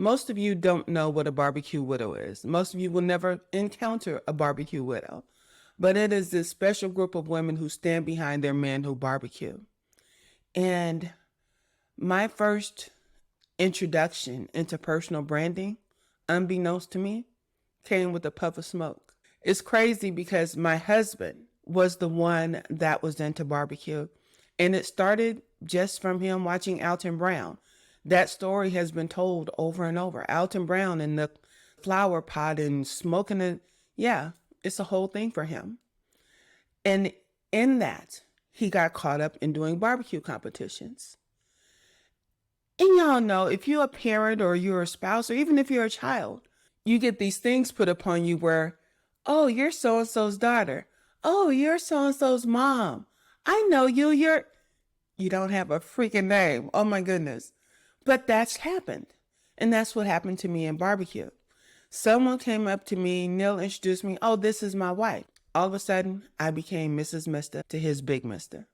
Most of you don't know what a barbecue widow is. Most of you will never encounter a barbecue widow. But it is this special group of women who stand behind their men who barbecue. And my first introduction into personal branding, unbeknownst to me, came with a puff of smoke. It's crazy because my husband was the one that was into barbecue. And it started just from him watching Alton Brown. That story has been told over and over. Alton Brown in the flower pot and smoking it. Yeah, it's a whole thing for him. And in that, he got caught up in doing barbecue competitions. And y'all know, if you're a parent or you're a spouse or even if you're a child, you get these things put upon you where, oh, you're so-and-so's daughter. Oh, you're so-and-so's mom. I know you. You don't have a freaking name. Oh my goodness. But that's happened. And that's what happened to me in barbecue. Someone came up to me, Neil introduced me, oh, this is my wife. All of a sudden, I became Mrs. Mista to his big mister.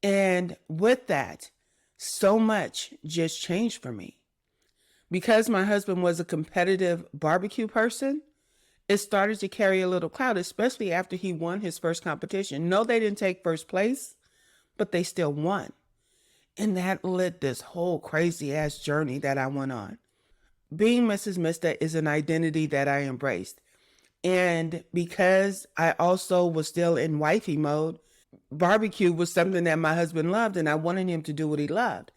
And with that, so much just changed for me. Because my husband was a competitive barbecue person, it started to carry a little clout, especially after he won his first competition. No, they didn't take first place, but they still won. And that lit this whole crazy ass journey that I went on. Being Mrs. Mista is an identity that I embraced. And because I also was still in wifey mode, barbecue was something that my husband loved and I wanted him to do what he loved.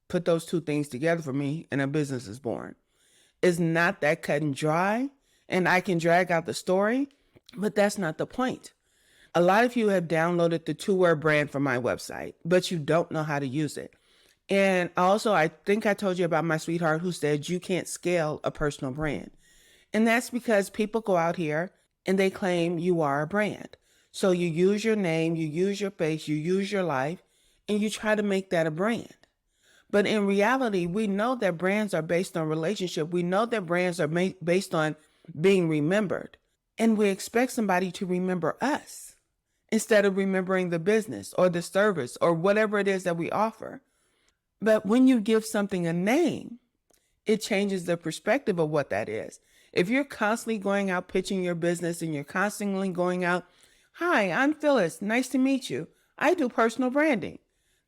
Put those two things together for me and a business is born. It's not that cut and dry, and I can drag out the story, but that's not the point. A lot of you have downloaded the 2-word brand from my website, but you don't know how to use it. And also, I think I told you about my sweetheart who said you can't scale a personal brand. And that's because people go out here and they claim you are a brand. So you use your name, you use your face, you use your life, and you try to make that a brand. But in reality, we know that brands are based on relationship. We know that brands are based on being remembered. And we expect somebody to remember us instead of remembering the business or the service or whatever it is that we offer. But when you give something a name, it changes the perspective of what that is. If you're constantly going out pitching your business and you're constantly going out, hi, I'm Phyllis. Nice to meet you. I do personal branding.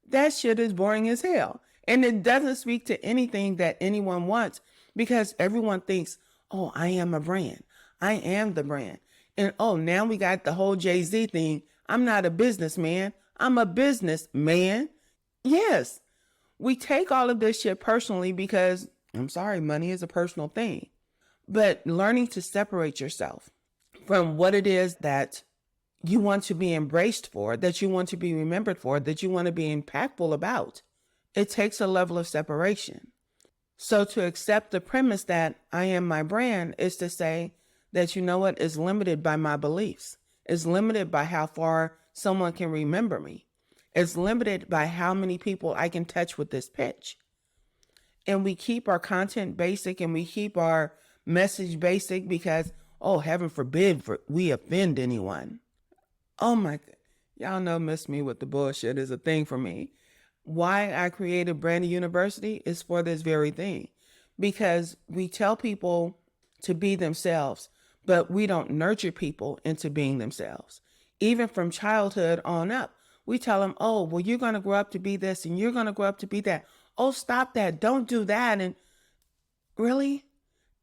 That shit is boring as hell. And it doesn't speak to anything that anyone wants because everyone thinks, oh, I am a brand. I am the brand. And oh, now we got the whole Jay-Z thing. I'm not a businessman. I'm a businessman. Yes, we take all of this shit personally because, I'm sorry, money is a personal thing. But learning to separate yourself from what it is that you want to be embraced for, that you want to be remembered for, that you want to be impactful about, it takes a level of separation. So to accept the premise that I am my brand is to say that, you know what, is limited by my beliefs. It's limited by how far someone can remember me. It's limited by how many people I can touch with this pitch. And we keep our content basic and we keep our message basic because, oh, heaven forbid we offend anyone. Oh my God. Y'all know miss me with the bullshit is a thing for me. Why I created Branding University is for this very thing. Because we tell people to be themselves, but we don't nurture people into being themselves. Even from childhood on up, we tell them, oh, well, you're going to grow up to be this and you're going to grow up to be that. Oh, stop that. Don't do that. And really?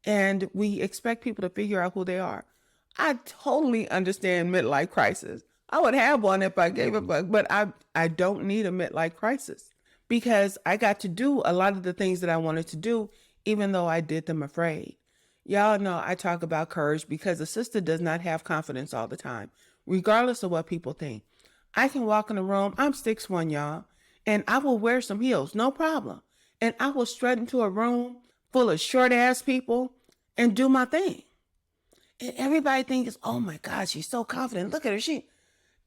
And we expect people to figure out who they are. I totally understand midlife crisis. I would have one if I gave a fuck, but I don't need a midlife crisis because I got to do a lot of the things that I wanted to do, even though I did them afraid. Y'all know I talk about courage because a sister does not have confidence all the time, regardless of what people think. I can walk in a room, I'm 6'1", y'all, and I will wear some heels, no problem. And I will strut into a room full of short ass people and do my thing. And everybody thinks, oh my God, she's so confident. Look at her.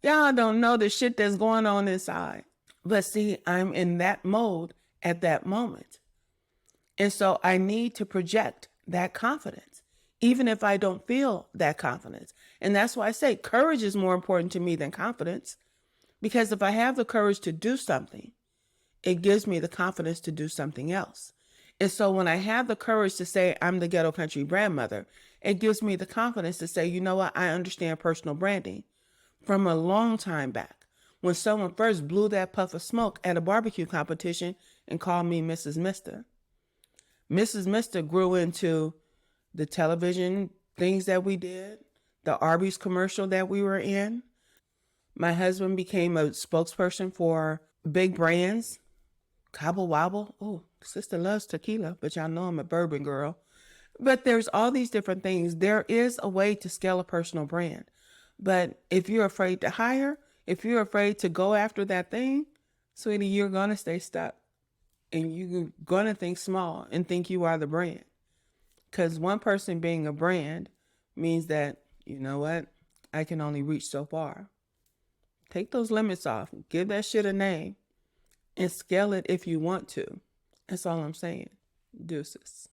Y'all don't know the shit that's going on inside. But see, I'm in that mode at that moment. And so I need to project that confidence, even if I don't feel that confidence. And that's why I say courage is more important to me than confidence. Because if I have the courage to do something, it gives me the confidence to do something else. And so when I have the courage to say I'm the ghetto country grandmother, it gives me the confidence to say, you know what, I understand personal branding from a long time back. When someone first blew that puff of smoke at a barbecue competition and called me Mrs Mista. Mrs Mista grew into the television things that we did, the Arby's commercial that we were in. My husband became a spokesperson for big brands. Cobble Wobble. Oh, sister loves tequila, but y'all know I'm a bourbon girl. But there's all these different things. There is a way to scale a personal brand. But if you're afraid to hire, if you're afraid to go after that thing, sweetie, you're going to stay stuck. And you're going to think small and think you are the brand. Because one person being a brand means that, you know what, I can only reach so far. Take those limits off. Give that shit a name and scale it if you want to. That's all I'm saying. Deuces.